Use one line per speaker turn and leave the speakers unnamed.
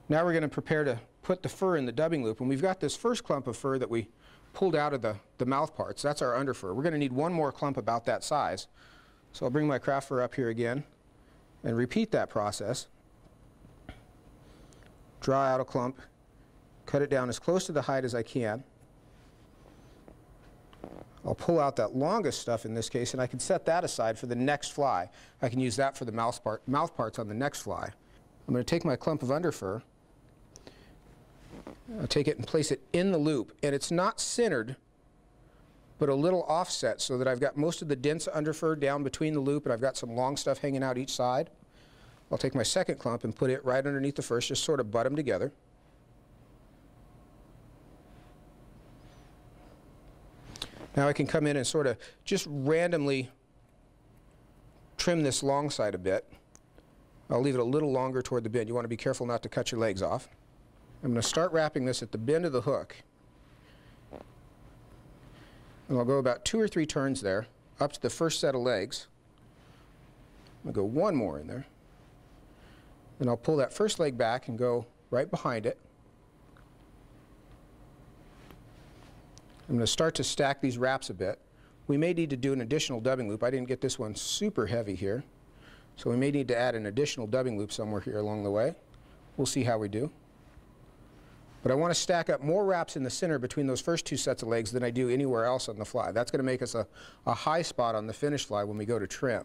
Now we're going to prepare to put the fur in the dubbing loop, and we've got this first clump of fur that we pulled out of the mouth parts. That's our underfur. We're going to need one more clump about that size. So I'll bring my craft fur up here again and repeat that process. Draw out a clump, cut it down as close to the height as I can. I'll pull out that longest stuff in this case, and I can set that aside for the next fly. I can use that for the mouth parts on the next fly. I'm going to take my clump of underfur, I'll take it and place it in the loop, and it's not centered but a little offset so that I've got most of the dense underfur down between the loop and I've got some long stuff hanging out each side. I'll take my second clump and put it right underneath the first, just sort of butt them together. Now I can come in and sort of just randomly trim this long side a bit. I'll leave it a little longer toward the bend. You want to be careful not to cut your legs off. I'm going to start wrapping this at the bend of the hook. And I'll go about 2 or 3 turns there, up to the first set of legs. I'll go one more in there. Then I'll pull that first leg back and go right behind it. I'm going to start to stack these wraps a bit. We may need to do an additional dubbing loop. I didn't get this one super heavy here, so we may need to add an additional dubbing loop somewhere here along the way. We'll see how we do. But I want to stack up more wraps in the center between those first 2 sets of legs than I do anywhere else on the fly. That's going to make us a high spot on the finished fly when we go to trim.